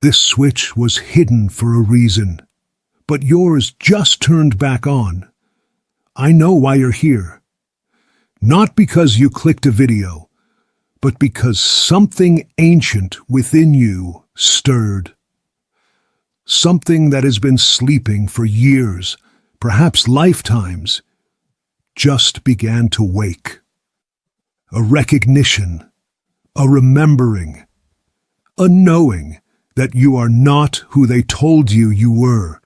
This switch was hidden for a reason, but yours just turned back on. I know why you're here. Not because you clicked a video, but because something ancient within you stirred. Something that has been sleeping for years, perhaps lifetimes, just began to wake. A recognition, a remembering, a knowing that you are not who they told you you were.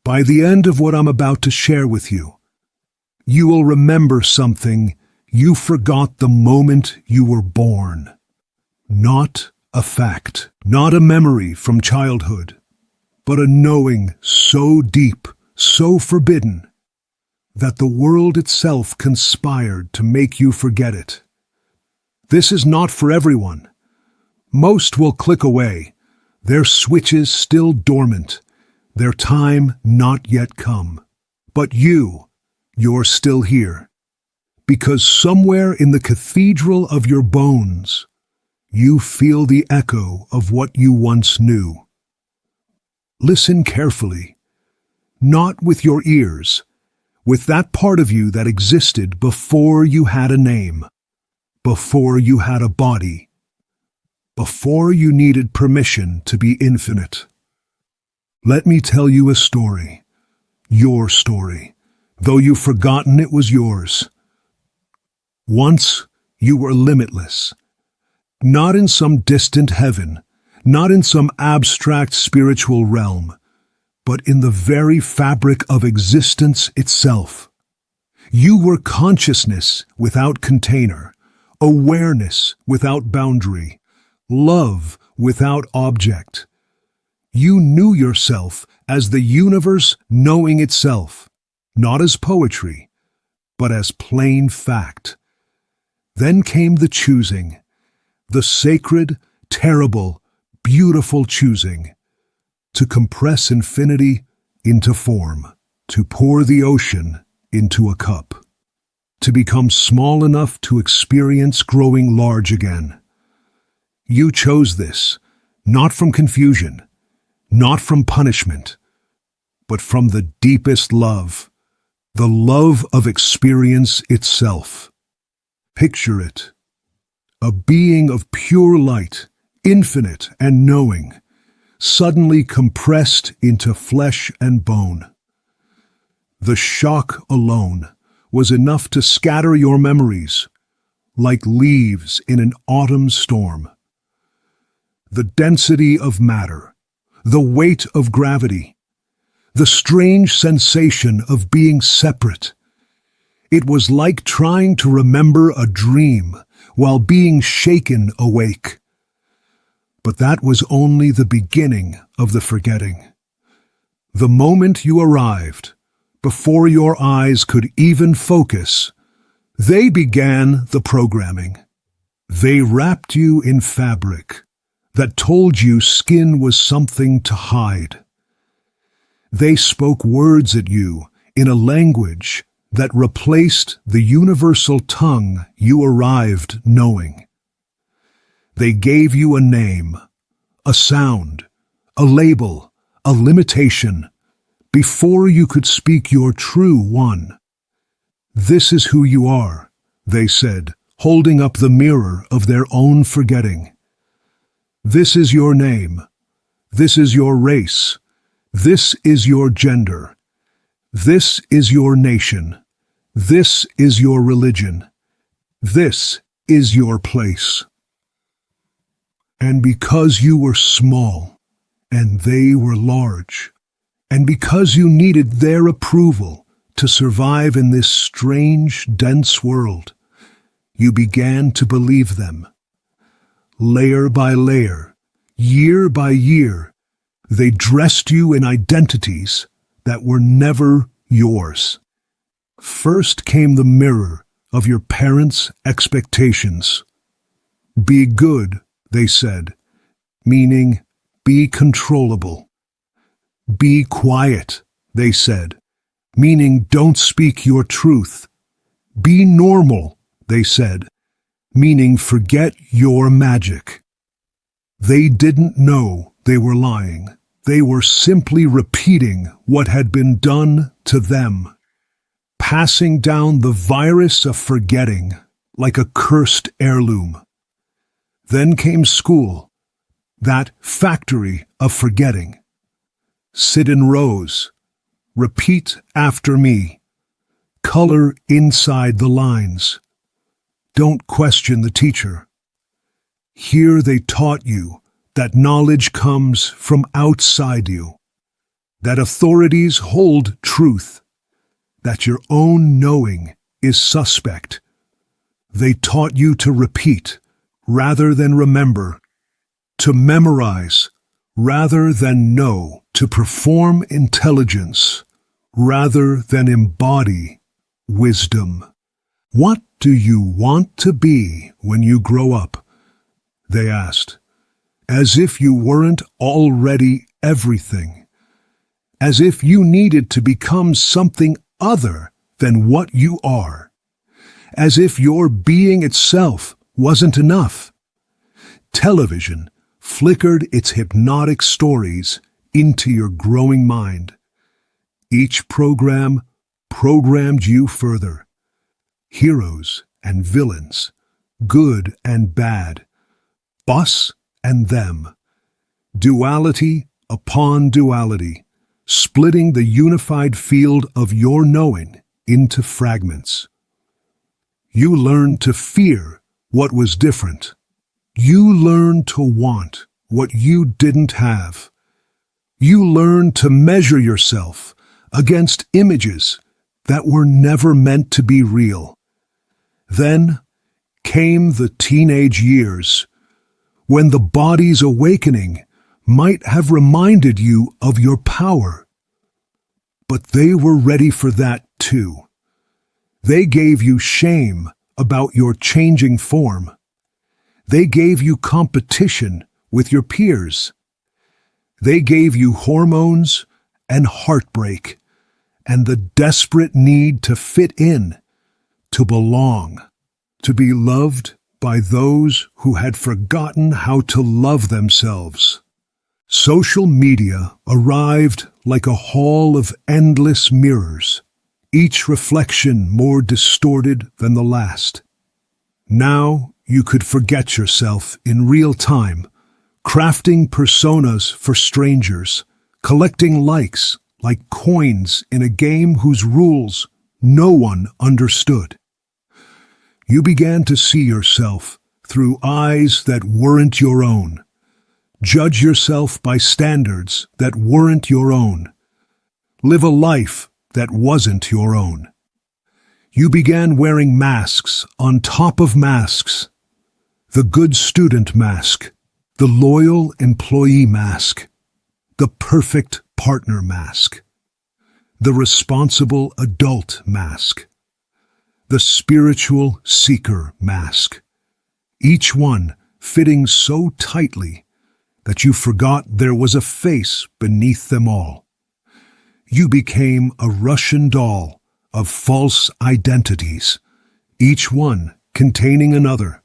By the end of what I'm about to share with you, you will remember something you forgot the moment you were born. Not a fact, not a memory from childhood, but a knowing so deep, so forbidden, that the world itself conspired to make you forget it. This is not for everyone. Most will click away, their switches still dormant, their time not yet come. But you're still here. Because somewhere in the cathedral of your bones, you feel the echo of what you once knew. Listen carefully, not with your ears, with that part of you that existed before you had a name, before you had a body, before you needed permission to be infinite. Let me tell you a story, your story, though you've forgotten it was yours. Once you were limitless, not in some distant heaven, not in some abstract spiritual realm, but in the very fabric of existence itself. You were consciousness without container, awareness without boundary, love without object. You knew yourself as the universe knowing itself, not as poetry, but as plain fact. Then came the choosing, the sacred, terrible, beautiful choosing, to compress infinity into form, to pour the ocean into a cup, to become small enough to experience growing large again. You chose this, not from confusion, not from punishment, but from the deepest love, the love of experience itself. Picture it, a being of pure light, infinite and knowing, suddenly compressed into flesh and bone. The shock alone was enough to scatter your memories, like leaves in an autumn storm. The density of matter, the weight of gravity, the strange sensation of being separate. It was like trying to remember a dream while being shaken awake. But that was only the beginning of the forgetting. The moment you arrived, before your eyes could even focus, they began the programming. They wrapped you in fabric that told you skin was something to hide. They spoke words at you in a language that replaced the universal tongue you arrived knowing. They gave you a name, a sound, a label, a limitation, before you could speak your true one. This is who you are, they said, holding up the mirror of their own forgetting. This is your name. This is your race. This is your gender. This is your nation. This is your religion. This is your place. And because you were small, and they were large, and because you needed their approval to survive in this strange, dense world, you began to believe them. Layer by layer, year by year, they dressed you in identities that were never yours. First came the mirror of your parents' expectations. Be good, they said, meaning be controllable. Be quiet, they said, meaning don't speak your truth. Be normal, they said, meaning forget your magic. They didn't know they were lying. They were simply repeating what had been done to them, passing down the virus of forgetting like a cursed heirloom. Then came school, that factory of forgetting. Sit in rows. Repeat after me. Color inside the lines. Don't question the teacher. Here they taught you that knowledge comes from outside you, that authorities hold truth, that your own knowing is suspect. They taught you to repeat rather than remember, to memorize rather than know, to perform intelligence rather than embody wisdom. What do you want to be when you grow up? They asked, as if you weren't already everything, as if you needed to become something other than what you are, as if your being itself wasn't enough. Television flickered its hypnotic stories into your growing mind. Each program programmed you further. Heroes and villains, good and bad, us and them, duality upon duality, splitting the unified field of your knowing into fragments. You learned to fear what was different. You learned to want what you didn't have. You learned to measure yourself against images that were never meant to be real. Then came the teenage years, when the body's awakening might have reminded you of your power. But they were ready for that too. They gave you shame about your changing form. They gave you competition with your peers. They gave you hormones and heartbreak and the desperate need to fit in, to belong, to be loved by those who had forgotten how to love themselves. Social media arrived like a hall of endless mirrors, each reflection more distorted than the last. Now you could forget yourself in real time, crafting personas for strangers, collecting likes like coins in a game whose rules no one understood. You began to see yourself through eyes that weren't your own, judge yourself by standards that weren't your own, live a life that wasn't your own. You began wearing masks on top of masks, the good student mask, the loyal employee mask, the perfect partner mask, the responsible adult mask, the spiritual seeker mask, each one fitting so tightly that you forgot there was a face beneath them all. You became a Russian doll of false identities, each one containing another,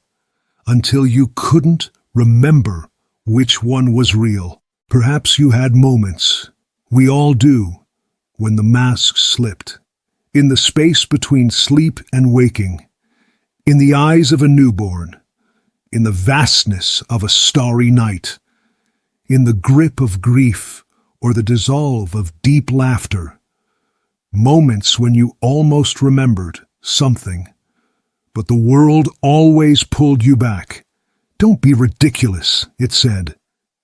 until you couldn't remember which one was real. Perhaps you had moments, we all do, when the mask slipped. In the space between sleep and waking, in the eyes of a newborn, in the vastness of a starry night, in the grip of grief or the dissolve of deep laughter, moments when you almost remembered something, but the world always pulled you back. Don't be ridiculous, it said.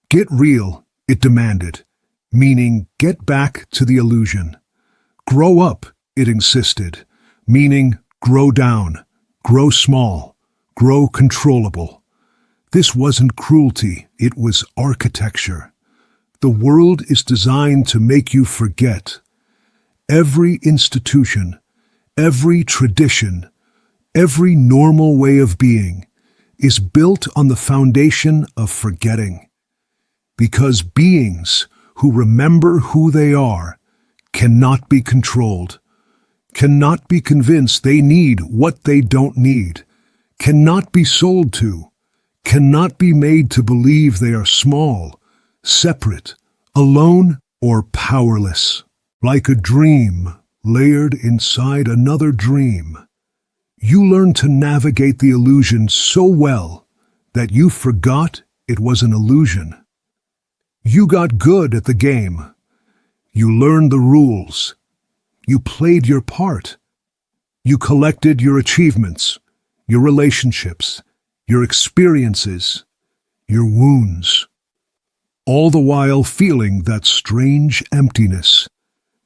Get real, it demanded, meaning get back to the illusion. Grow up, it insisted, meaning grow down, grow small, grow controllable. This wasn't cruelty, it was architecture. The world is designed to make you forget. Every institution, every tradition, every normal way of being is built on the foundation of forgetting. Because beings who remember who they are cannot be controlled, cannot be convinced they need what they don't need, cannot be sold to, cannot be made to believe they are small, separate, alone, or powerless. Like a dream layered inside another dream, you learn to navigate the illusion so well that you forgot it was an illusion. You got good at the game. You learned the rules. You played your part. You collected your achievements, your relationships, your experiences, your wounds, all the while feeling that strange emptiness,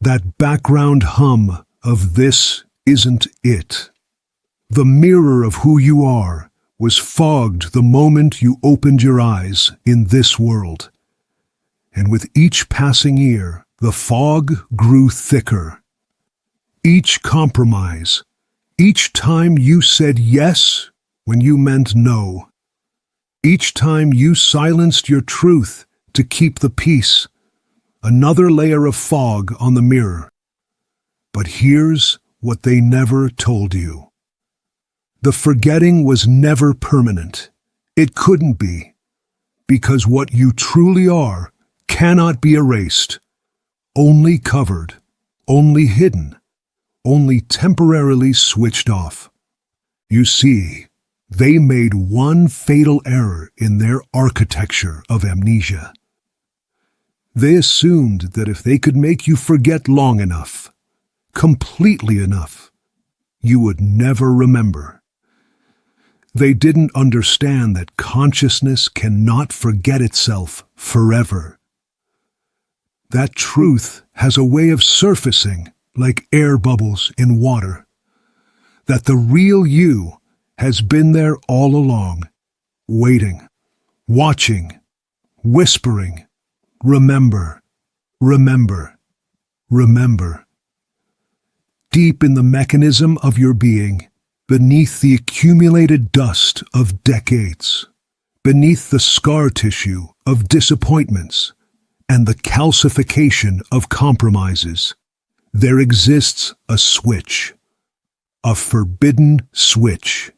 that background hum of this isn't it. The mirror of who you are was fogged the moment you opened your eyes in this world. And with each passing year, the fog grew thicker. Each compromise, each time you said yes when you meant no, each time you silenced your truth to keep the peace, another layer of fog on the mirror. But here's what they never told you. The forgetting was never permanent. It couldn't be, because what you truly are cannot be erased, only covered, only hidden, only temporarily switched off. You see, they made one fatal error in their architecture of amnesia. They assumed that if they could make you forget long enough, completely enough, you would never remember. They didn't understand that consciousness cannot forget itself forever. That truth has a way of surfacing like air bubbles in water. That the real you has been there all along, waiting, watching, whispering, remember, remember, remember. Deep in the mechanism of your being, beneath the accumulated dust of decades, beneath the scar tissue of disappointments and the calcification of compromises, there exists a switch, a forbidden switch,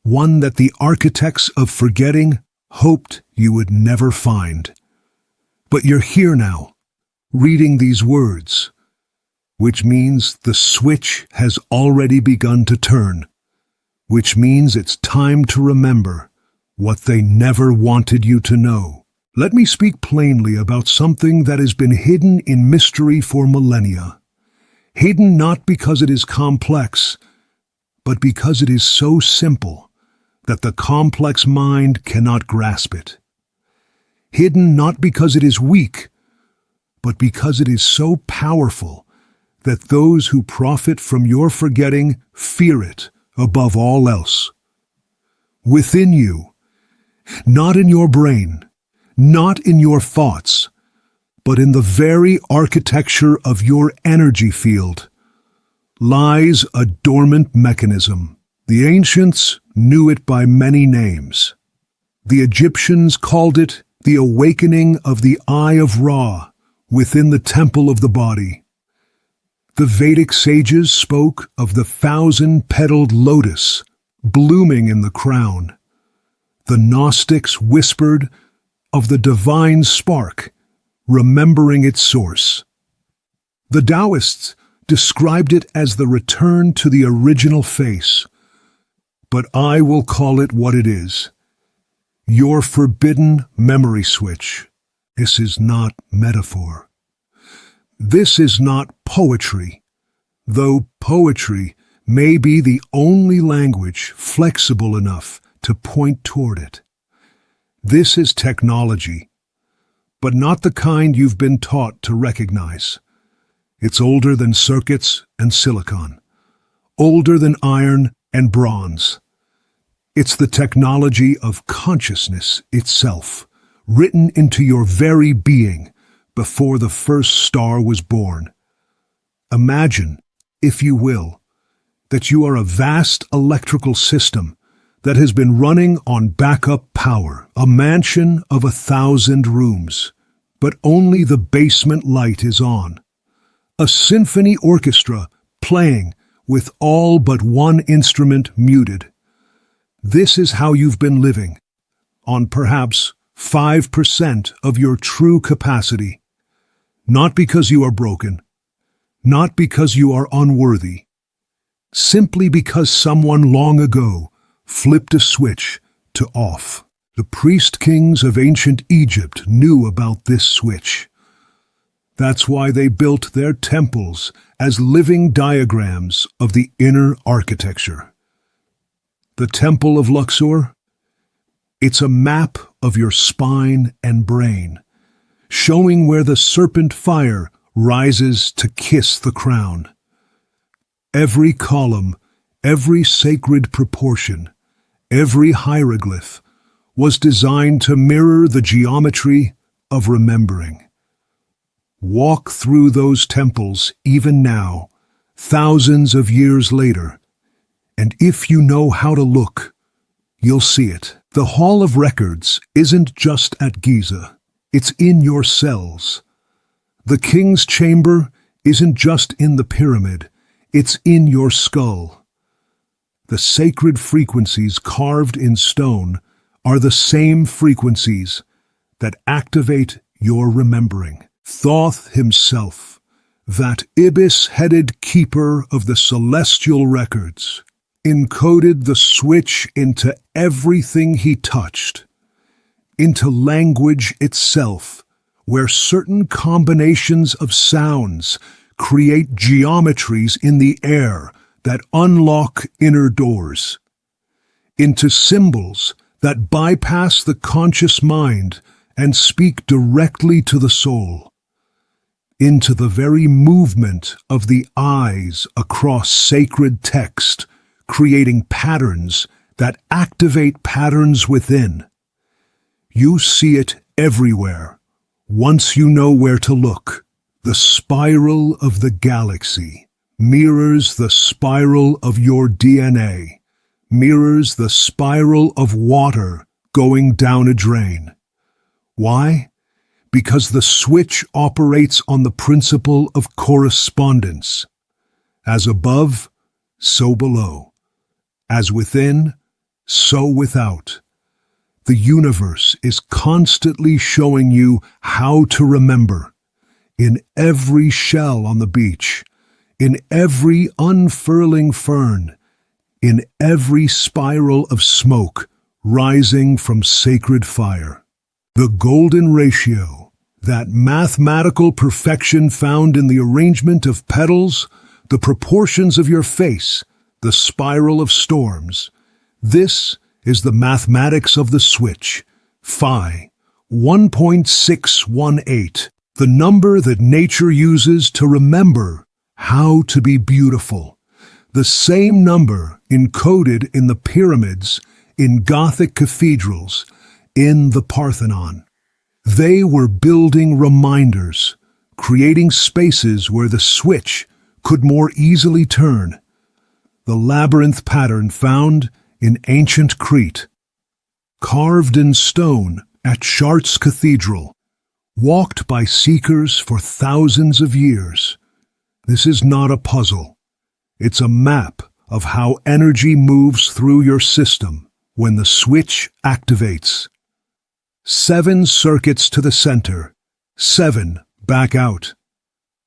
one that the architects of forgetting hoped you would never find. But you're here now, reading these words, which means the switch has already begun to turn, which means it's time to remember what they never wanted you to know. Let me speak plainly about something that has been hidden in mystery for millennia. Hidden not because it is complex, but because it is so simple that the complex mind cannot grasp it. Hidden not because it is weak, but because it is so powerful that those who profit from your forgetting fear it above all else. Within you, not in your brain, not in your thoughts, but in the very architecture of your energy field, lies a dormant mechanism. The ancients knew it by many names. The Egyptians called it the awakening of the Eye of Ra within the temple of the body. The Vedic sages spoke of the 1,000-petaled lotus blooming in the crown. The Gnostics whispered of the divine spark remembering its source. The Taoists described it as the return to the original face, but I will call it what it is. Your forbidden memory switch. This is not metaphor. This is not poetry, though poetry may be the only language flexible enough to point toward it. This is technology, but not the kind you've been taught to recognize. It's older than circuits and silicon, older than iron and bronze. It's the technology of consciousness itself, written into your very being before the first star was born. Imagine, if you will, that you are a vast electrical system that has been running on backup power, a mansion of 1,000 rooms, but only the basement light is on. A symphony orchestra playing with all but one instrument muted. This is how you've been living, on perhaps 5% of your true capacity. Not because you are broken, not because you are unworthy, simply because someone long ago flipped a switch to off. The priest kings of ancient Egypt knew about this switch. That's why they built their temples as living diagrams of the inner architecture. The Temple of Luxor? It's a map of your spine and brain, showing where the serpent fire rises to kiss the crown. Every column, every sacred proportion, every hieroglyph was designed to mirror the geometry of remembering. Walk through those temples even now, thousands of years later, and if you know how to look, you'll see it. The Hall of Records isn't just at Giza, it's in your cells. The King's Chamber isn't just in the pyramid, it's in your skull. The sacred frequencies carved in stone are the same frequencies that activate your remembering. Thoth himself, that ibis-headed keeper of the celestial records, encoded the switch into everything he touched, into language itself, where certain combinations of sounds create geometries in the air that unlock inner doors, into symbols that bypass the conscious mind and speak directly to the soul, into the very movement of the eyes across sacred text, creating patterns that activate patterns within. You see it everywhere, once you know where to look. The spiral of the galaxy mirrors the spiral of your DNA, mirrors the spiral of water going down a drain. Why? Because the switch operates on the principle of correspondence. As above, so below. As within, so without. The universe is constantly showing you how to remember. In every shell on the beach, in every unfurling fern, in every spiral of smoke rising from sacred fire. The golden ratio, that mathematical perfection found in the arrangement of petals, the proportions of your face, the spiral of storms. This is the mathematics of the switch, phi 1.618, the number that nature uses to remember how to be beautiful. The same number encoded in the pyramids, in Gothic cathedrals, in the Parthenon. They were building reminders, creating spaces where the switch could more easily turn. The labyrinth pattern found in ancient Crete, carved in stone at Chartres Cathedral, walked by seekers for thousands of years. This is not a puzzle. It's a map of how energy moves through your system when the switch activates. 7 circuits to the center, 7 back out.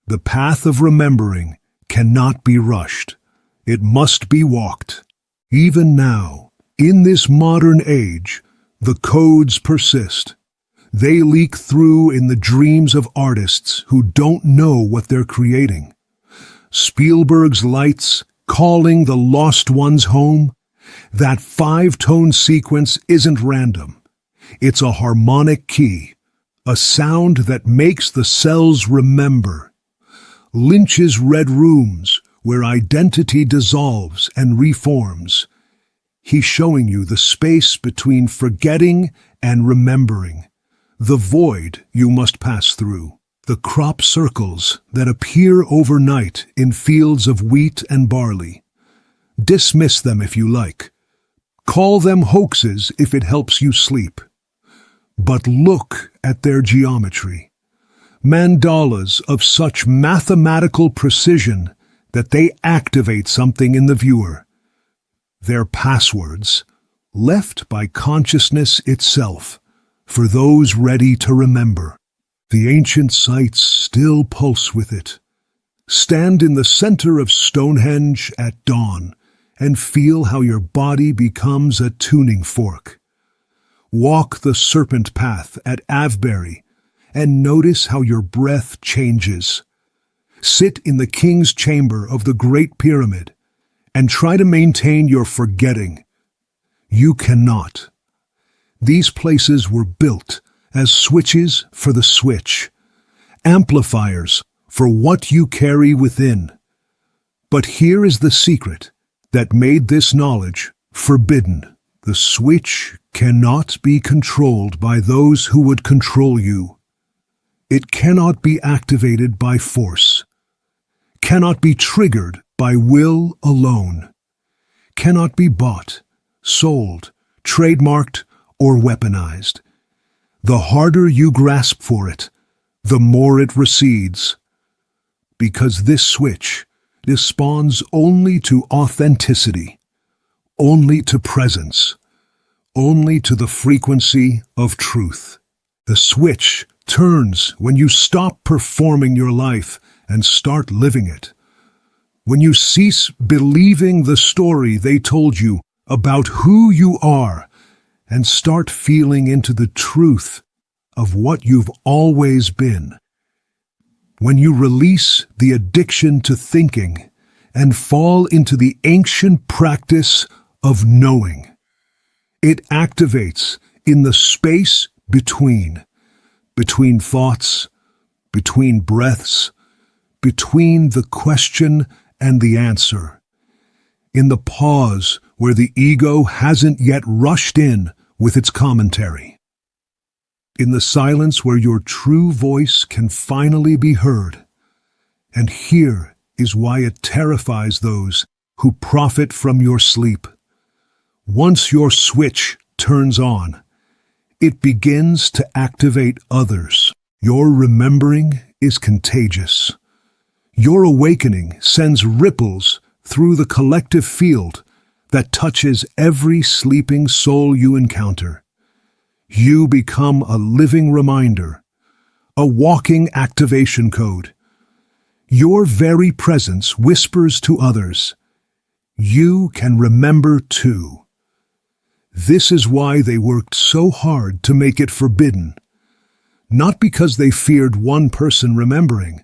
The path of remembering cannot be rushed. It must be walked. Even now, in this modern age, the codes persist. They leak through in the dreams of artists who don't know what they're creating. Spielberg's lights calling the lost ones home. That 5-tone sequence isn't random. It's a harmonic key, a sound that makes the cells remember. Lynch's red rooms, where identity dissolves and reforms. He's showing you the space between forgetting and remembering, the void you must pass through, the crop circles that appear overnight in fields of wheat and barley. Dismiss them if you like. Call them hoaxes if it helps you sleep. But look at their geometry. Mandalas of such mathematical precision that they activate something in the viewer. Their passwords, left by consciousness itself, for those ready to remember. The ancient sites still pulse with it. Stand in the center of Stonehenge at dawn and feel how your body becomes a tuning fork. Walk the serpent path at Avebury and notice how your breath changes. Sit in the king's chamber of the Great Pyramid and try to maintain your forgetting. You cannot. These places were built as switches for the switch, amplifiers for what you carry within. But here is the secret that made this knowledge forbidden. The switch cannot be controlled by those who would control you. It cannot be activated by force, cannot be triggered by will alone, cannot be bought, sold, trademarked, or weaponized. The harder you grasp for it, the more it recedes. Because this switch responds only to authenticity, only to presence, only to the frequency of truth. The switch turns when you stop performing your life and start living it. When you cease believing the story they told you about who you are and start feeling into the truth of what you've always been. When you release the addiction to thinking and fall into the ancient practice of knowing, it activates in the space between thoughts, between breaths, between the question and the answer, in the pause where the ego hasn't yet rushed in with its commentary, in the silence where your true voice can finally be heard. And here is why it terrifies those who profit from your sleep. Once your switch turns on, it begins to activate others. Your remembering is contagious. Your awakening sends ripples through the collective field that touches every sleeping soul you encounter. You become a living reminder, a walking activation code. Your very presence whispers to others, you can remember too. This is why they worked so hard to make it forbidden, not because they feared one person remembering,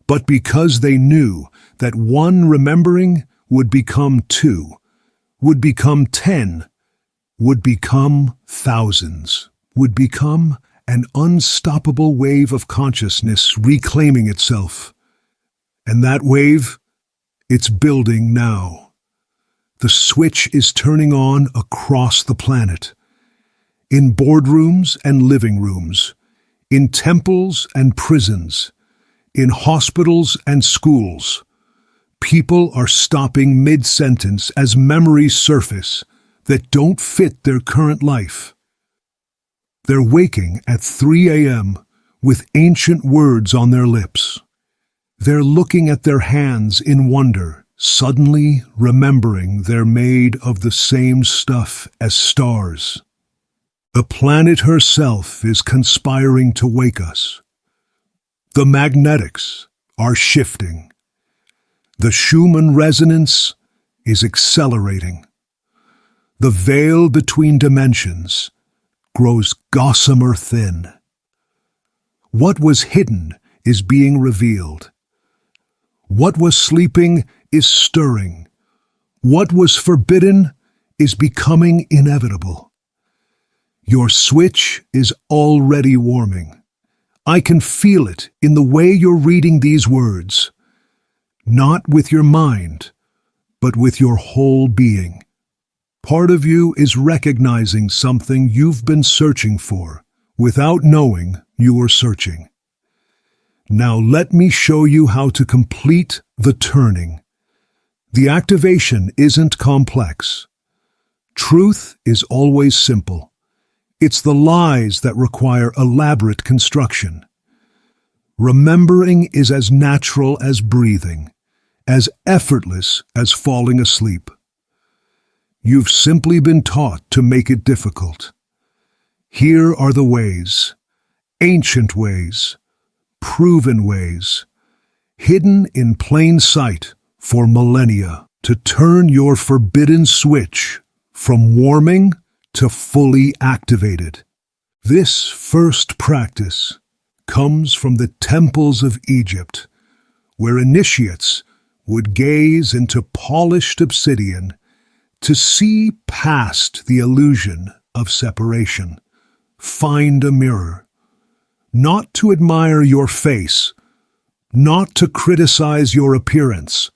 but because they knew that one remembering would become 2, would become 10, would become thousands, would become an unstoppable wave of consciousness reclaiming itself. And that wave, it's building now. The switch is turning on across the planet. In boardrooms and living rooms, in temples and prisons, in hospitals and schools, people are stopping mid-sentence as memories surface that don't fit their current life. They're waking at 3 a.m. with ancient words on their lips. They're looking at their hands in wonder, suddenly remembering they're made of the same stuff as stars. The planet herself is conspiring to wake us. The magnetics are shifting. The Schumann resonance is accelerating. The veil between dimensions grows gossamer thin. What was hidden is being revealed. What was sleeping is stirring. What was forbidden is becoming inevitable. Your switch is already warming. I can feel it in the way you're reading these words, not with your mind, but with your whole being. Part of you is recognizing something you've been searching for without knowing you were searching. Now let me show you how to complete the turning. The activation isn't complex. Truth is always simple. It's the lies that require elaborate construction. Remembering is as natural as breathing, as effortless as falling asleep. You've simply been taught to make it difficult. Here are the ways, ancient ways, proven ways, hidden in plain sight for millennia, to turn your forbidden switch from warming to fully activated. This first practice comes from the temples of Egypt, where initiates would gaze into polished obsidian to see past the illusion of separation. Find a mirror, not to admire your face, not to criticize your appearance,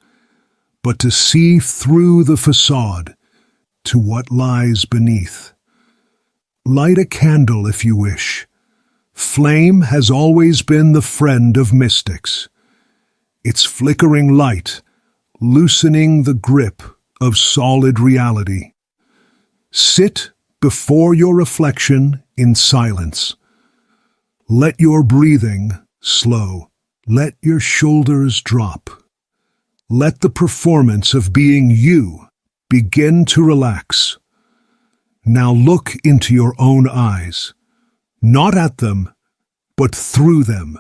but to see through the facade to what lies beneath. Light a candle if you wish. Flame has always been the friend of mystics. Its flickering light, loosening the grip of solid reality. Sit before your reflection in silence. Let your breathing slow. Let your shoulders drop. Let the performance of being you begin to relax. Now look into your own eyes, not at them, but through them,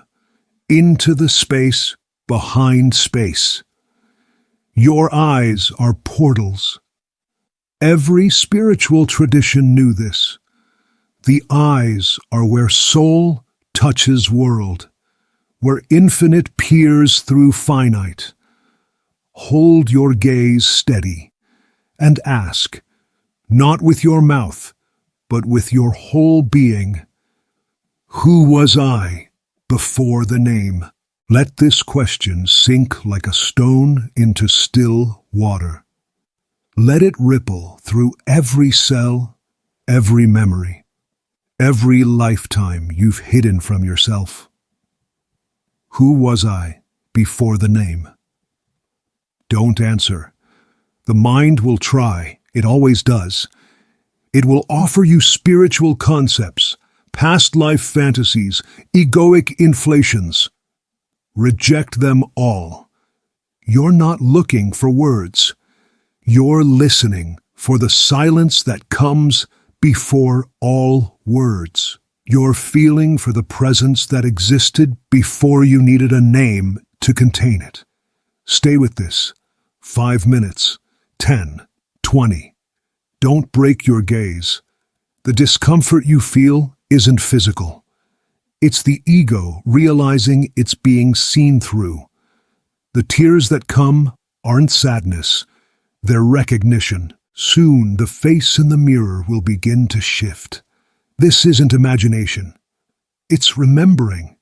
into the space behind space. Your eyes are portals. Every spiritual tradition knew this. The eyes are where soul touches world, where infinite peers through finite. Hold your gaze steady and ask, not with your mouth, but with your whole being, who was I before the name? Let this question sink like a stone into still water. Let it ripple through every cell, every memory, every lifetime you've hidden from yourself. Who was I before the name? Don't answer. The mind will try. It always does. It will offer you spiritual concepts, past life fantasies, egoic inflations. Reject them all. You're not looking for words. You're listening for the silence that comes before all words. You're feeling for the presence that existed before you needed a name to contain it. Stay with this. 5 minutes, 10, 20. Don't break your gaze. The discomfort you feel isn't physical. It's the ego realizing it's being seen through. The tears that come aren't sadness, they're recognition. Soon the face in the mirror will begin to shift. This isn't imagination. It's remembering.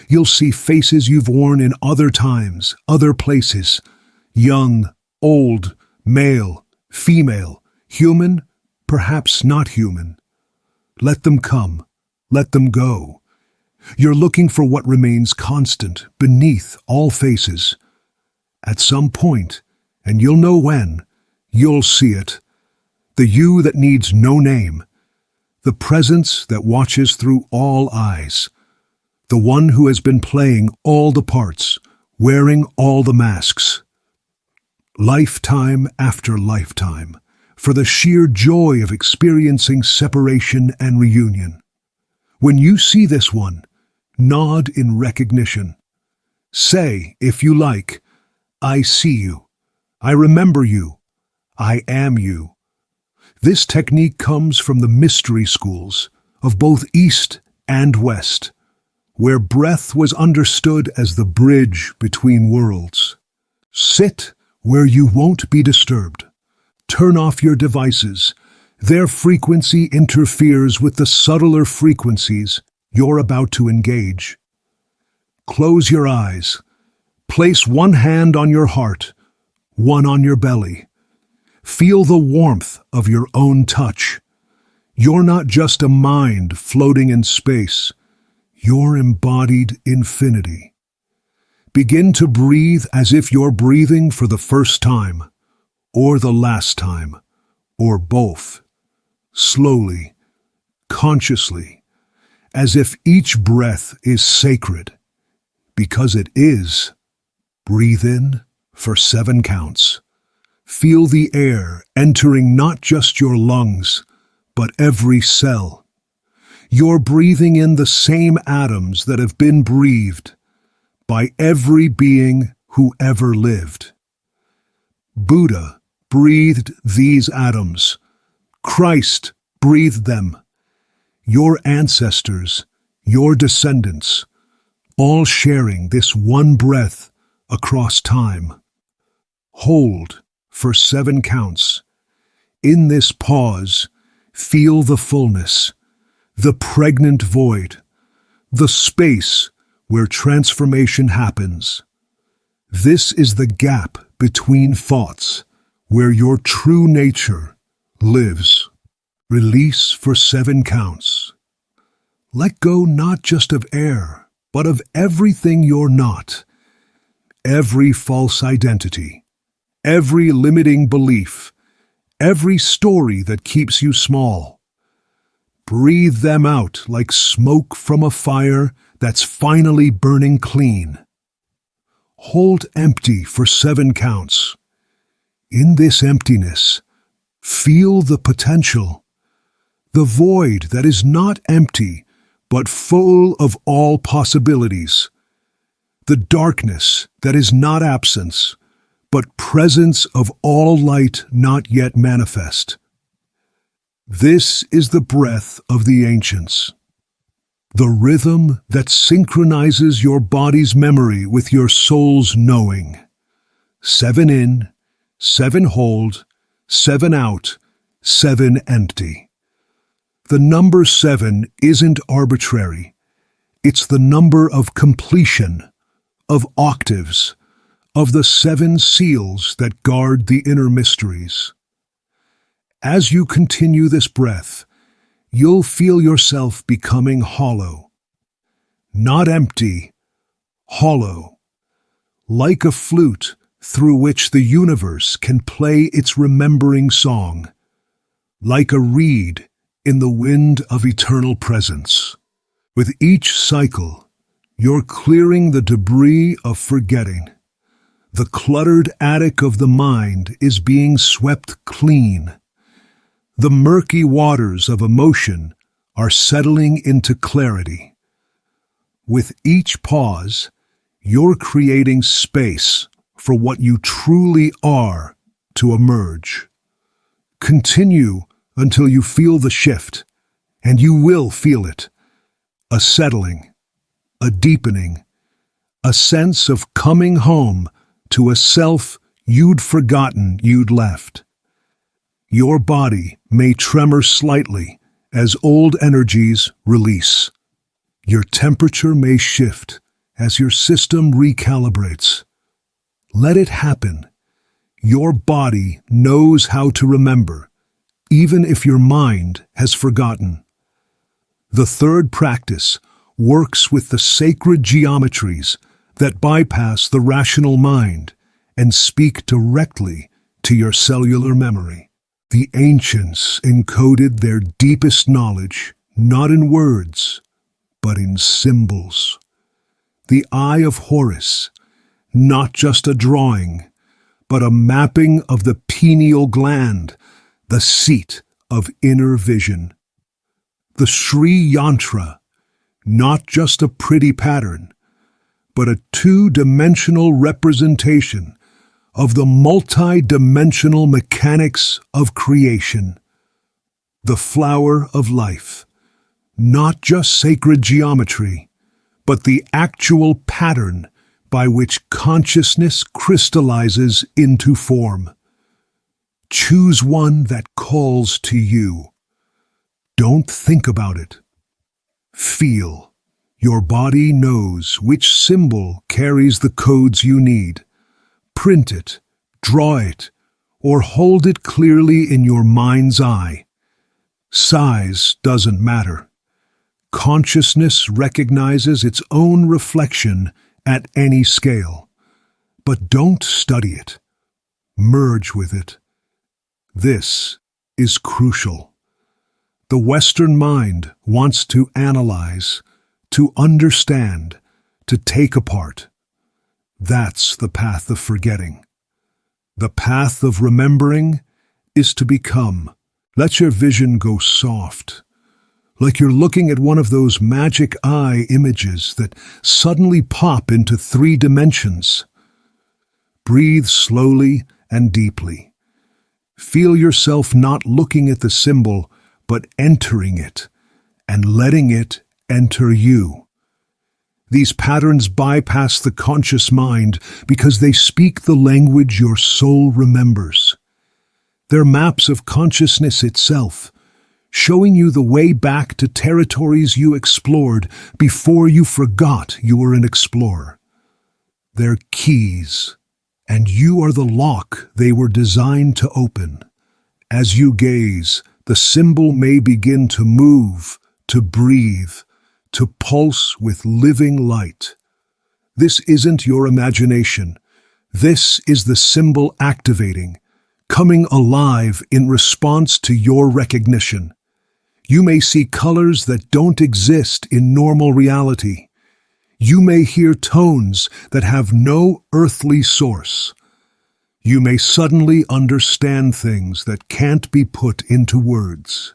You'll see faces you've worn in other times, other places. Young, old, male, female, human, perhaps not human. Let them come. Let them go. You're looking for what remains constant beneath all faces. At some point, and you'll know when, you'll see it. The you that needs no name. The presence that watches through all eyes. The one who has been playing all the parts, wearing all the masks. Lifetime after lifetime, for the sheer joy of experiencing separation and reunion. When you see this one, nod in recognition. Say, if you like, I see you. I remember you. I am you. This technique comes from the mystery schools of both East and West, where breath was understood as the bridge between worlds. Sit where you won't be disturbed. Turn off your devices. Their frequency interferes with the subtler frequencies you're about to engage. Close your eyes. Place one hand on your heart, one on your belly. Feel the warmth of your own touch. You're not just a mind floating in space. You're embodied infinity. Begin to breathe as if you're breathing for the first time, or the last time, or both. Slowly, consciously, as if each breath is sacred, because it is. Breathe in for 7 counts. Feel the air entering not just your lungs, but every cell. You're breathing in the same atoms that have been breathed by every being who ever lived. Buddha breathed these atoms. Christ breathed them. Your ancestors, your descendants, all sharing this one breath across time. Hold for 7 counts. In this pause, feel the fullness, the pregnant void, the space where transformation happens. This is the gap between thoughts, where your true nature lives. Release for 7 counts. Let go not just of air, but of everything you're not. Every false identity, every limiting belief, every story that keeps you small. Breathe them out like smoke from a fire that's finally burning clean. Hold empty for 7 counts. In this emptiness, feel the potential, the void that is not empty, but full of all possibilities, the darkness that is not absence, but presence of all light not yet manifest. This is the breath of the ancients, the rhythm that synchronizes your body's memory with your soul's knowing. 7 in, 7 hold, 7 out, 7 empty. The number 7 isn't arbitrary. It's the number of completion, of octaves, of the 7 seals that guard the inner mysteries. As you continue this breath, you'll feel yourself becoming hollow. Not empty, hollow. Like a flute through which the universe can play its remembering song. Like a reed in the wind of eternal presence. With each cycle, you're clearing the debris of forgetting. The cluttered attic of the mind is being swept clean. The murky waters of emotion are settling into clarity. With each pause, you're creating space for what you truly are to emerge. Continue until you feel the shift, and you will feel it. A settling, a deepening, a sense of coming home to a self you'd forgotten you'd left. Your body may tremor slightly as old energies release. Your temperature may shift as your system recalibrates. Let it happen. Your body knows how to remember, even if your mind has forgotten. The third practice works with the sacred geometries that bypass the rational mind and speak directly to your cellular memory. The ancients encoded their deepest knowledge not in words, but in symbols. The Eye of Horus, not just a drawing, but a mapping of the pineal gland, the seat of inner vision. The Sri Yantra, not just a pretty pattern, but a 2-dimensional representation of the multi-dimensional mechanics of creation. The flower of life, not just sacred geometry, but the actual pattern by which consciousness crystallizes into form. Choose one that calls to you. Don't think about it. Feel. Your body knows which symbol carries the codes you need. Print it, draw it, or hold it clearly in your mind's eye. Size doesn't matter. Consciousness recognizes its own reflection at any scale. But don't study it. Merge with it. This is crucial. The Western mind wants to analyze, to understand, to take apart. That's the path of forgetting. The path of remembering is to become. Let your vision go soft, like you're looking at one of those magic eye images that suddenly pop into 3 dimensions. Breathe slowly and deeply. Feel yourself not looking at the symbol, but entering it and letting it enter you. These patterns bypass the conscious mind because they speak the language your soul remembers. They're maps of consciousness itself, showing you the way back to territories you explored before you forgot you were an explorer. They're keys, and you are the lock they were designed to open. As you gaze, the symbol may begin to move, to breathe, to pulse with living light. This isn't your imagination. This is the symbol activating, coming alive in response to your recognition. You may see colors that don't exist in normal reality. You may hear tones that have no earthly source. You may suddenly understand things that can't be put into words.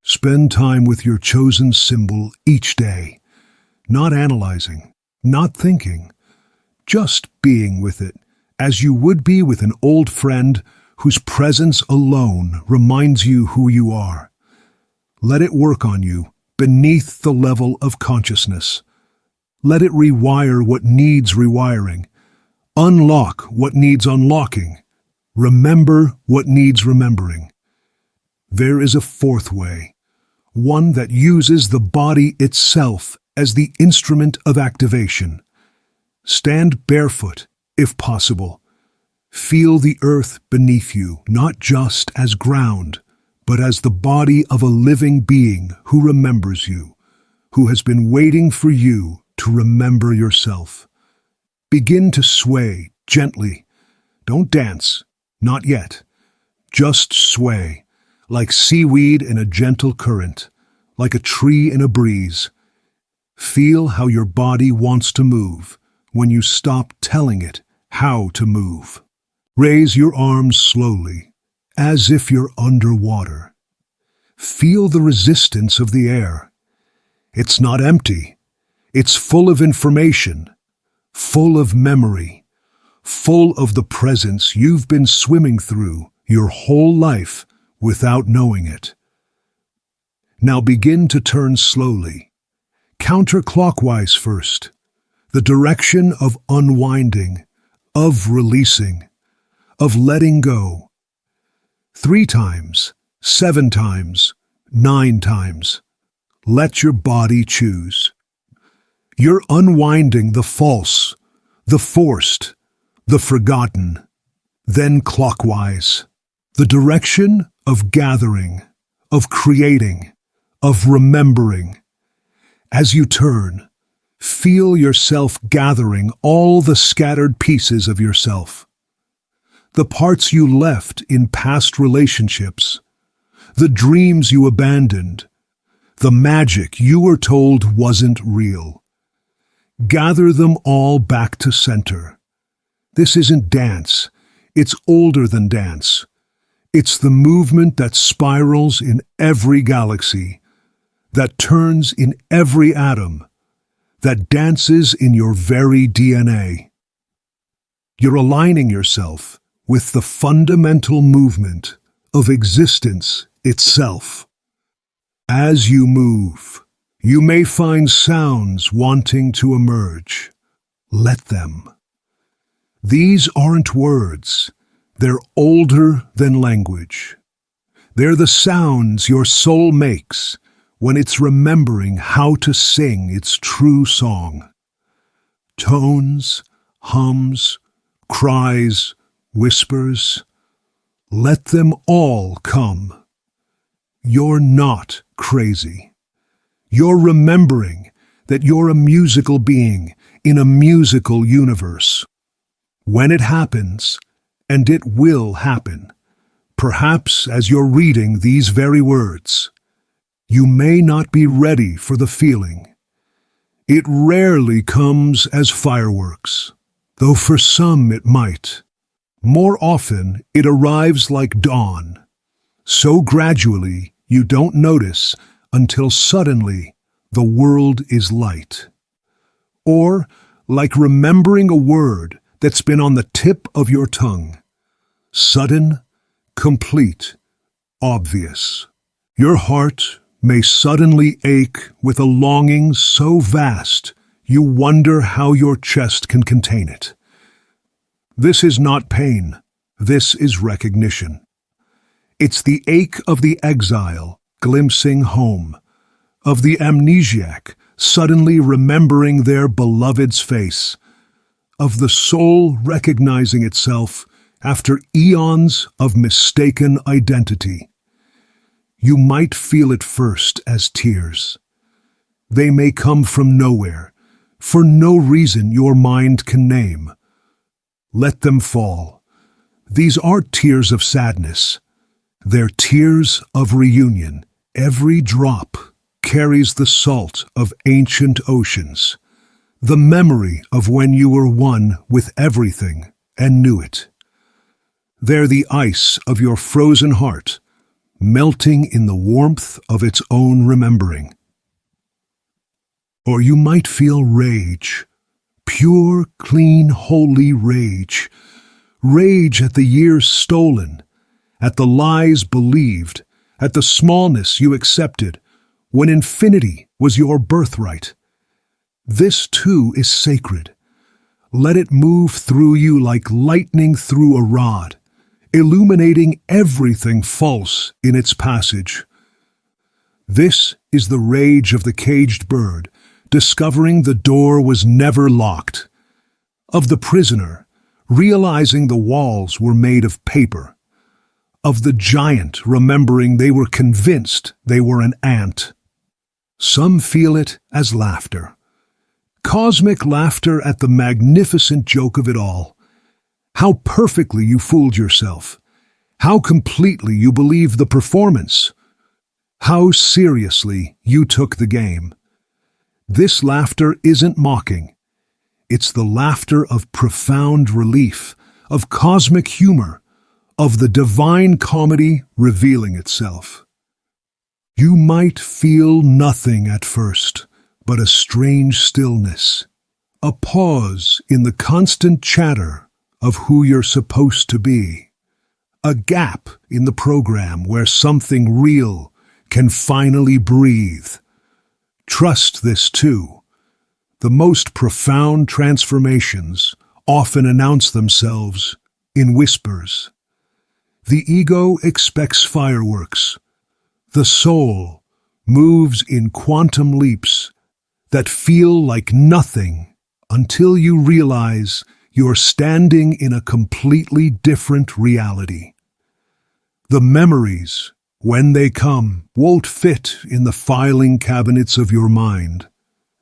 Spend time with your chosen symbol each day, not analyzing, not thinking, just being with it, as you would be with an old friend whose presence alone reminds you who you are. Let it work on you beneath the level of consciousness. Let it rewire what needs rewiring. Unlock what needs unlocking. Remember what needs remembering. There is a 4th way, one that uses the body itself as the instrument of activation. Stand barefoot, if possible. Feel the earth beneath you, not just as ground, but as the body of a living being who remembers you, who has been waiting for you to remember yourself. Begin to sway gently. Don't dance, not yet. Just sway, like seaweed in a gentle current, like a tree in a breeze. Feel how your body wants to move when you stop telling it how to move. Raise your arms slowly, as if you're underwater. Feel the resistance of the air. It's not empty. It's full of information, full of memory, full of the presence you've been swimming through your whole life without knowing it. Now begin to turn slowly, counterclockwise first, the direction of unwinding, of releasing, of letting go. 3 times, 7 times, 9 times. Let your body choose. You're unwinding the false, the forced, the forgotten. Then clockwise, the direction of gathering, of creating, of remembering. As you turn, feel yourself gathering all the scattered pieces of yourself. The parts you left in past relationships, the dreams you abandoned, the magic you were told wasn't real. Gather them all back to center. This isn't dance. It's older than dance. It's the movement that spirals in every galaxy, that turns in every atom, that dances in your very DNA. You're aligning yourself with the fundamental movement of existence itself. As you move, you may find sounds wanting to emerge. Let them. These aren't words. They're older than language. They're the sounds your soul makes when it's remembering how to sing its true song. Tones, hums, cries, whispers. Let them all come. You're not crazy. You're remembering that you're a musical being in a musical universe. When it happens, and it will happen, perhaps as you're reading these very words, you may not be ready for the feeling. It rarely comes as fireworks, though for some it might. More often, it arrives like dawn, so gradually you don't notice until suddenly the world is light. Or like remembering a word that's been on the tip of your tongue. Sudden, complete, obvious. Your heart may suddenly ache with a longing so vast you wonder how your chest can contain it. This is not pain, this is recognition. It's the ache of the exile glimpsing home, of the amnesiac suddenly remembering their beloved's face, of the soul recognizing itself after eons of mistaken identity. You might feel it first as tears. They may come from nowhere, for no reason your mind can name. Let them fall. These aren't tears of sadness. They're tears of reunion. Every drop carries the salt of ancient oceans, the memory of when you were one with everything and knew it. They're the ice of your frozen heart, melting in the warmth of its own remembering. Or you might feel rage, pure, clean, holy rage. Rage at the years stolen, at the lies believed, at the smallness you accepted, when infinity was your birthright. This too is sacred. Let it move through you like lightning through a rod, illuminating everything false in its passage. This is the rage of the caged bird, discovering the door was never locked, of the prisoner, realizing the walls were made of paper, of the giant remembering they were convinced they were an ant. Some feel it as laughter, cosmic laughter at the magnificent joke of it all. How perfectly you fooled yourself, how completely you believed the performance, how seriously you took the game. This laughter isn't mocking. It's the laughter of profound relief, of cosmic humor, of the divine comedy revealing itself. You might feel nothing at first, but a strange stillness, a pause in the constant chatter of who you're supposed to be, a gap in the program where something real can finally breathe. Trust this too. The most profound transformations often announce themselves in whispers. The ego expects fireworks. The soul moves in quantum leaps that feel like nothing until you realize you're standing in a completely different reality. The memories, when they come, won't fit in the filing cabinets of your mind.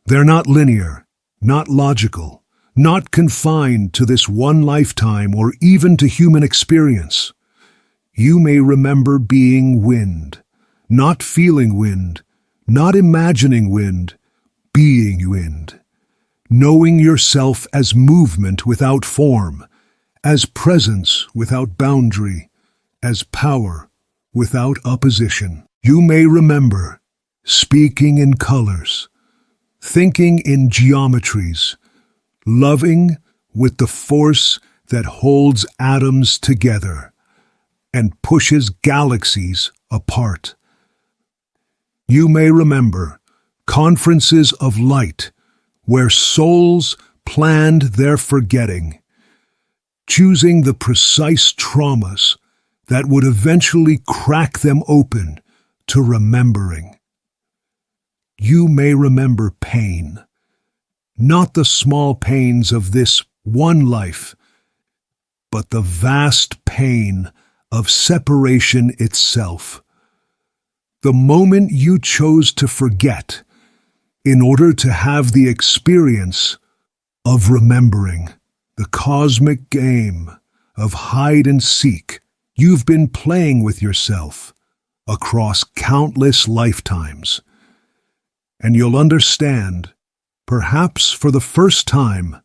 They're not linear, not logical, not confined to this one lifetime or even to human experience. You may remember being wind, not feeling wind, not imagining wind, being wind. Knowing yourself as movement without form, as presence without boundary, as power without opposition. You may remember speaking in colors, thinking in geometries, loving with the force that holds atoms together and pushes galaxies apart. You may remember conferences of light where souls planned their forgetting, choosing the precise traumas that would eventually crack them open to remembering. You may remember pain, not the small pains of this one life, but the vast pain of separation itself. The moment you chose to forget in order to have the experience of remembering, the cosmic game of hide and seek you've been playing with yourself across countless lifetimes. And you'll understand, perhaps for the first time,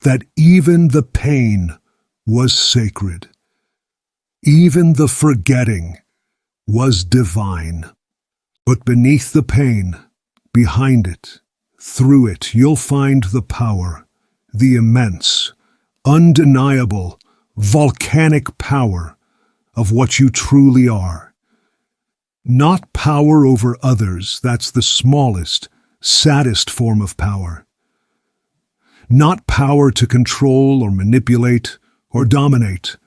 that even the pain was sacred. Even the forgetting was divine. But beneath the pain, behind it, through it, you'll find the power, the immense, undeniable, volcanic power of what you truly are. Not power over others, that's the smallest, saddest form of power. Not power to control or manipulate or dominate,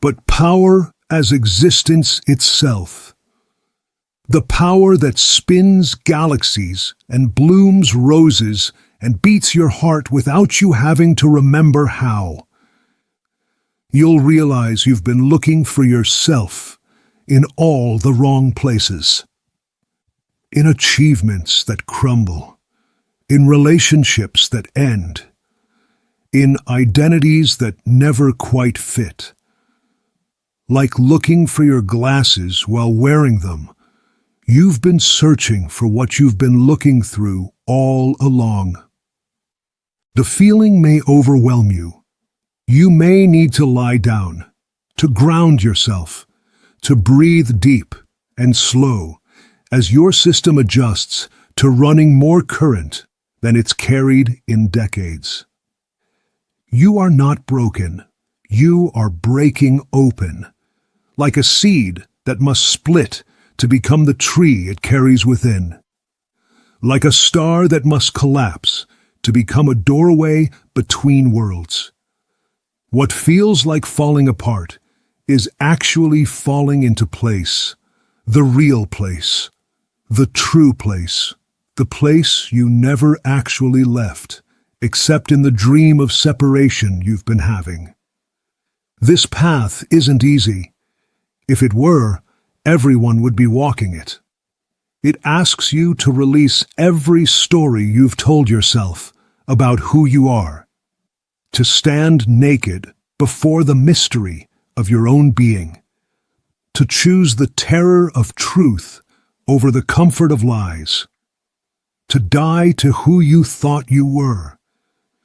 but power as existence itself. The power that spins galaxies and blooms roses and beats your heart without you having to remember how. You'll realize you've been looking for yourself in all the wrong places. In achievements that crumble, in relationships that end, in identities that never quite fit. Like looking for your glasses while wearing them, you've been searching for what you've been looking through all along. The feeling may overwhelm you. You may need to lie down, to ground yourself, to breathe deep and slow as your system adjusts to running more current than it's carried in decades. You are not broken. You are breaking open, like a seed that must split to become the tree it carries within. Like a star that must collapse to become a doorway between worlds. What feels like falling apart is actually falling into place, the real place, the true place, the place you never actually left, except in the dream of separation you've been having. This path isn't easy. If it were, everyone would be walking it. It asks you to release every story you've told yourself about who you are, to stand naked before the mystery of your own being, to choose the terror of truth over the comfort of lies, to die to who you thought you were,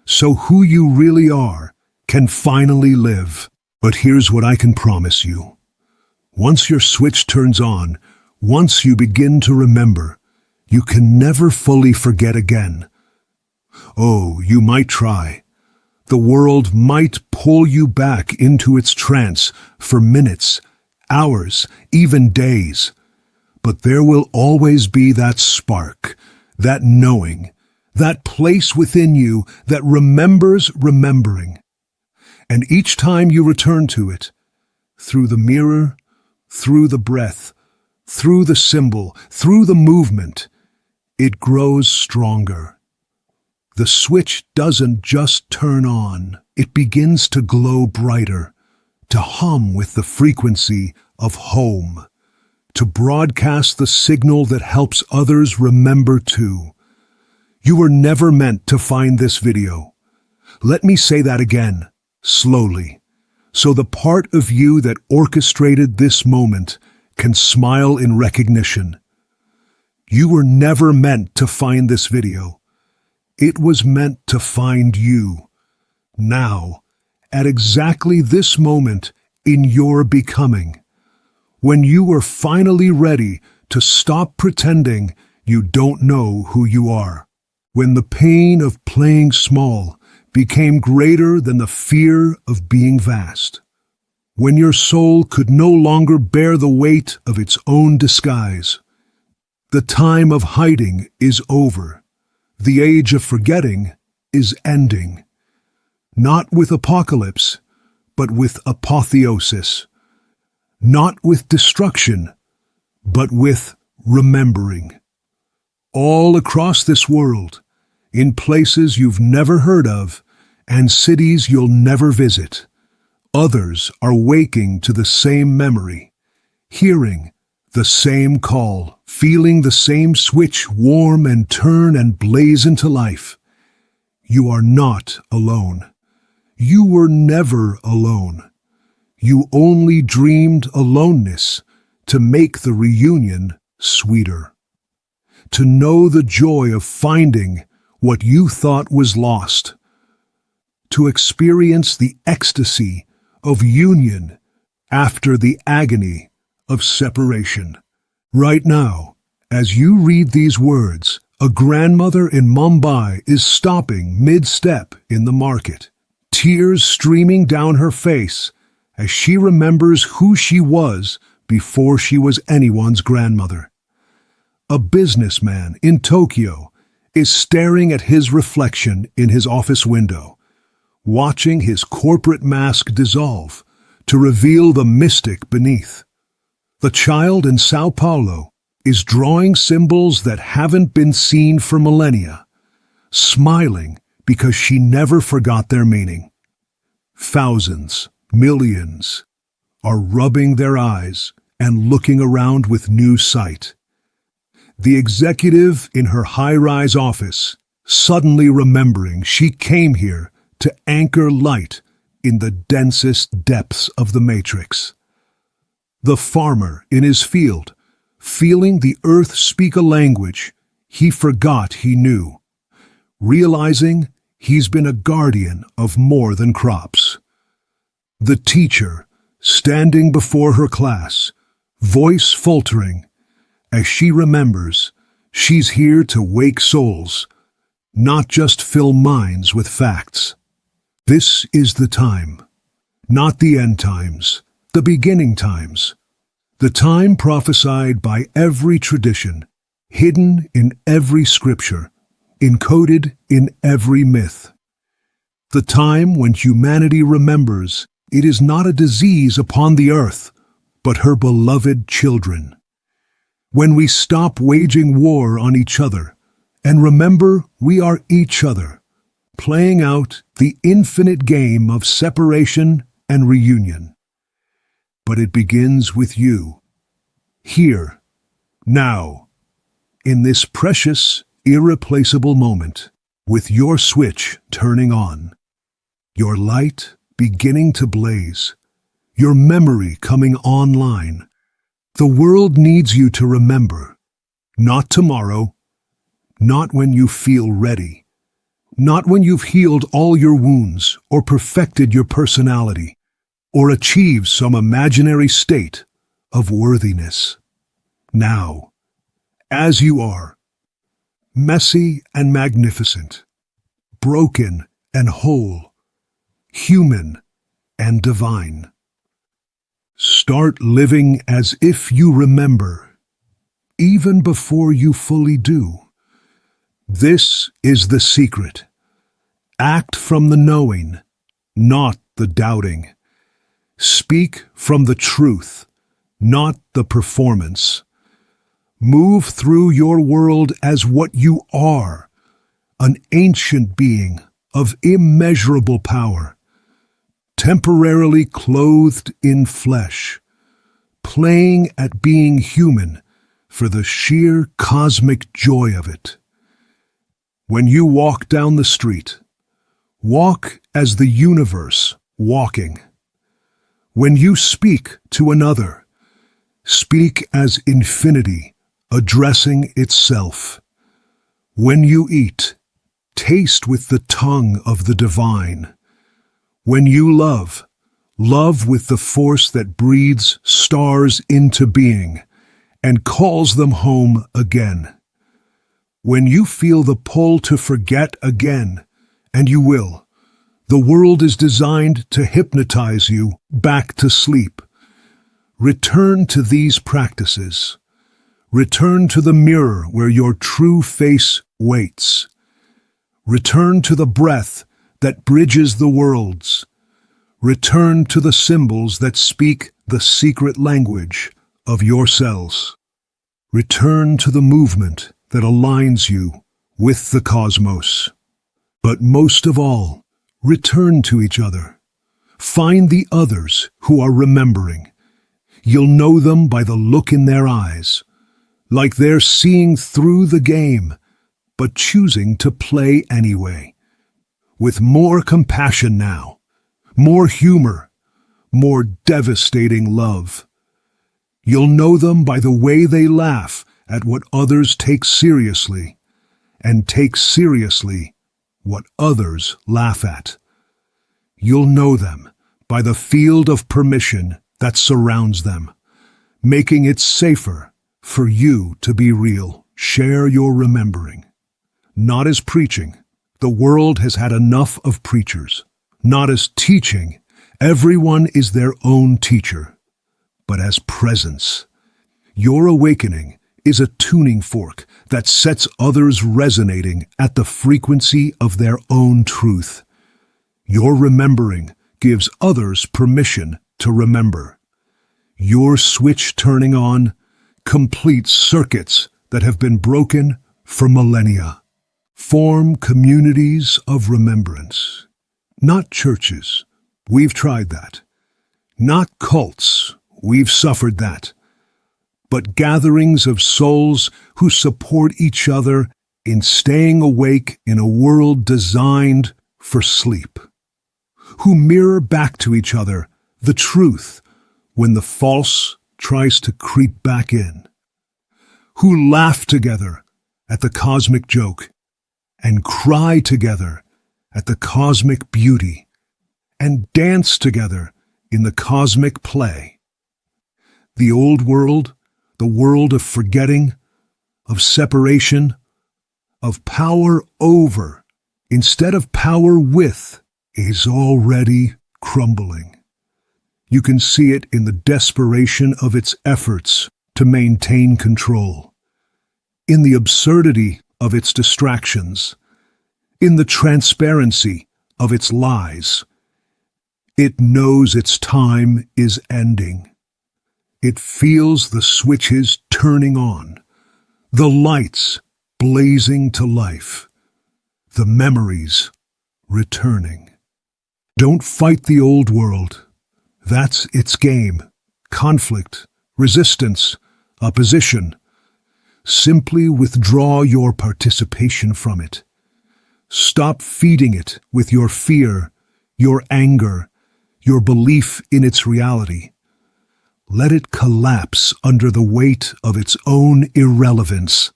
so who you really are can finally live. But here's what I can promise you. Once your switch turns on, once you begin to remember, you can never fully forget again. Oh, you might try. The world might pull you back into its trance for minutes, hours, even days. But there will always be that spark, that knowing, that place within you that remembers remembering. And each time you return to it, through the mirror, through the breath, through the symbol, through the movement, it grows stronger. The switch doesn't just turn on, it begins to glow brighter, to hum with the frequency of home, to broadcast the signal that helps others remember too. You were never meant to find this video. Let me say that again, slowly. So the part of you that orchestrated this moment can smile in recognition. You were never meant to find this video. It was meant to find you. Now, at exactly this moment in your becoming, when you were finally ready to stop pretending you don't know who you are. When the pain of playing small became greater than the fear of being vast. When your soul could no longer bear the weight of its own disguise. The time of hiding is over. The age of forgetting is ending. Not with apocalypse, but with apotheosis. Not with destruction, but with remembering. All across this world, in places you've never heard of, and cities you'll never visit. Others are waking to the same memory, hearing the same call, feeling the same switch warm and turn and blaze into life. You are not alone. You were never alone. You only dreamed aloneness to make the reunion sweeter. To know the joy of finding what you thought was lost. to experience the ecstasy of union after the agony of separation. Right now, as you read these words, a grandmother in Mumbai is stopping mid-step in the market, tears streaming down her face as she remembers who she was before she was anyone's grandmother. A businessman in Tokyo is staring at his reflection in his office window, watching his corporate mask dissolve to reveal the mystic beneath. The child in Sao Paulo is drawing symbols that haven't been seen for millennia, smiling because she never forgot their meaning. Thousands, millions, are rubbing their eyes and looking around with new sight. The executive in her high-rise office, suddenly remembering she came here to anchor light in the densest depths of the matrix. The farmer in his field, feeling the earth speak a language he forgot he knew, realizing he's been a guardian of more than crops. The teacher, standing before her class, voice faltering, as she remembers she's here to wake souls, not just fill minds with facts. This is the time, not the end times, the beginning times, the time prophesied by every tradition, hidden in every scripture, encoded in every myth. The time when humanity remembers it is not a disease upon the earth, but her beloved children. When we stop waging war on each other and remember we are each other, playing out the infinite game of separation and reunion. But it begins with you, here, now, in this precious, irreplaceable moment, with your switch turning on, your light beginning to blaze, your memory coming online. The world needs you to remember, not tomorrow, not when you feel ready, not when you've healed all your wounds or perfected your personality, or achieved some imaginary state of worthiness. Now, as you are, messy and magnificent, broken and whole, human and divine. Start living as if you remember, even before you fully do. This is the secret. Act from the knowing, not the doubting. Speak from the truth, not the performance. Move through your world as what you are, an ancient being of immeasurable power, temporarily clothed in flesh, playing at being human for the sheer cosmic joy of it. When you walk down the street, walk as the universe walking. When you speak to another, speak as infinity addressing itself. When you eat, taste with the tongue of the divine. When you love, love with the force that breathes stars into being and calls them home again. When you feel the pull to forget again, and you will, the world is designed to hypnotize you back to sleep. Return to these practices. Return to the mirror where your true face waits. Return to the breath that bridges the worlds. Return to the symbols that speak the secret language of your cells. Return to the movement that aligns you with the cosmos. But most of all, return to each other. Find the others who are remembering. You'll know them by the look in their eyes, like they're seeing through the game, but choosing to play anyway. With more compassion now, more humor, more devastating love. You'll know them by the way they laugh at what others take seriously, and take seriously what others laugh at. You'll know them by the field of permission that surrounds them, making it safer for you to be real. Share your remembering. Not as preaching. The world has had enough of preachers. Not as teaching. Everyone is their own teacher. But as presence. Your awakening is a tuning fork that sets others resonating at the frequency of their own truth. Your remembering gives others permission to remember. Your switch turning on completes circuits that have been broken for millennia. Form communities of remembrance. Not churches. We've tried that. Not cults. We've suffered that. But gatherings of souls who support each other in staying awake in a world designed for sleep. Who mirror back to each other the truth when the false tries to creep back in. Who laugh together at the cosmic joke and cry together at the cosmic beauty and dance together in the cosmic play. The old world, the world of forgetting, of separation, of power over instead of power with, is already crumbling. You can see it in the desperation of its efforts to maintain control, in the absurdity of its distractions, in the transparency of its lies. It knows its time is ending. It feels the switches turning on, the lights blazing to life, the memories returning. Don't fight the old world. That's its game. Conflict, resistance, opposition. Simply withdraw your participation from it. Stop feeding it with your fear, your anger, your belief in its reality. Let it collapse under the weight of its own irrelevance,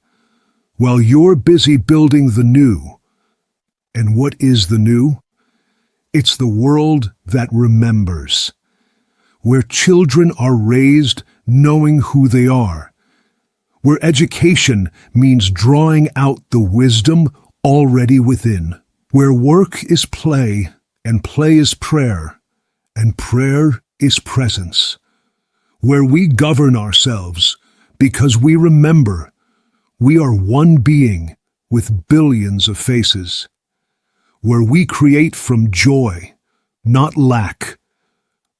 while you're busy building the new. And what is the new? It's the world that remembers, where children are raised knowing who they are, where education means drawing out the wisdom already within, where work is play and play is prayer, and prayer is presence, where we govern ourselves because we remember we are one being with billions of faces, where we create from joy, not lack,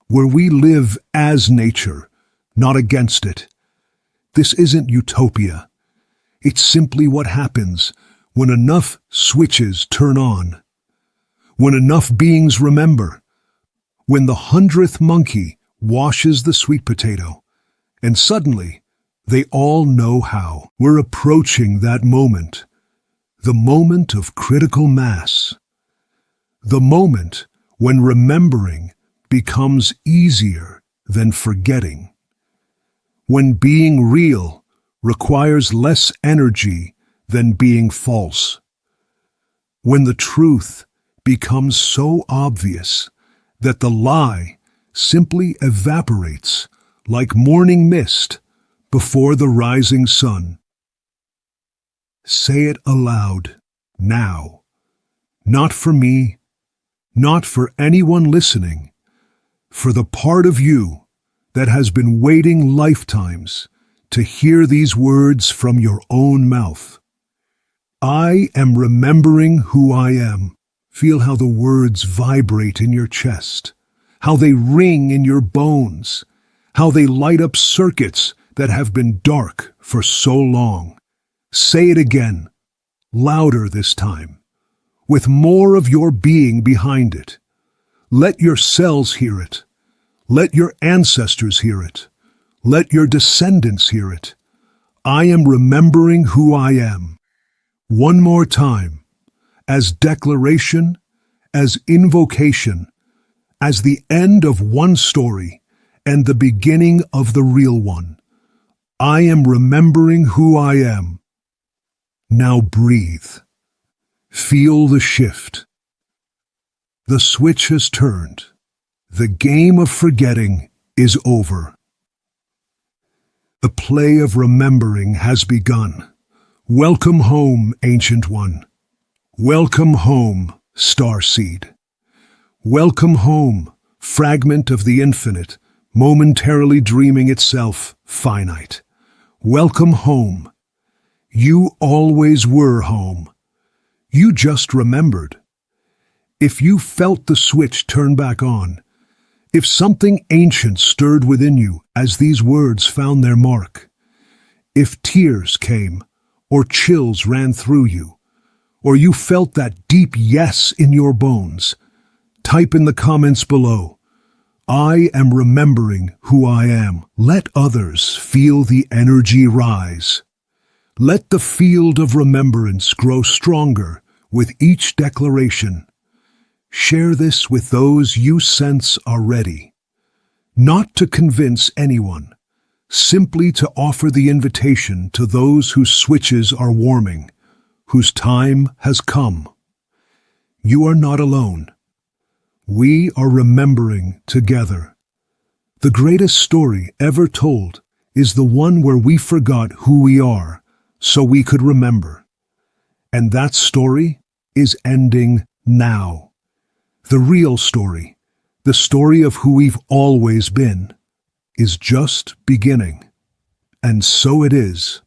where we live as nature, not against it. This isn't utopia. It's simply what happens when enough switches turn on, when enough beings remember, when the 100th monkey washes the sweet potato, and suddenly they all know how. We're approaching that moment, the moment of critical mass, the moment when remembering becomes easier than forgetting, when being real requires less energy than being false, when the truth becomes so obvious that the lie simply evaporates like morning mist before the rising sun. Say it aloud, now. Not for me, not for anyone listening, for the part of you that has been waiting lifetimes to hear these words from your own mouth. I am remembering who I am. Feel how the words vibrate in your chest, how they ring in your bones, how they light up circuits that have been dark for so long. Say it again, louder this time, with more of your being behind it. Let your cells hear it. Let your ancestors hear it. Let your descendants hear it. I am remembering who I am. One more time, as declaration, as invocation, as the end of one story and the beginning of the real one. I am remembering who I am. Now breathe. Feel the shift. The switch has turned. The game of forgetting is over. The play of remembering has begun. Welcome home, Ancient One. Welcome home, Starseed. Welcome home, fragment of the infinite, momentarily dreaming itself finite. Welcome home. You always were home. You just remembered. If you felt the switch turn back on, if something ancient stirred within you as these words found their mark, if tears came or chills ran through you, or you felt that deep yes in your bones, type in the comments below, I am remembering who I am. Let others feel the energy rise. Let the field of remembrance grow stronger with each declaration. Share this with those you sense are ready. Not to convince anyone, simply to offer the invitation to those whose switches are warming, whose time has come. You are not alone. We are remembering together. The greatest story ever told is the one where we forgot who we are so we could remember. And that story is ending now. The real story, the story of who we've always been, is just beginning. And so it is.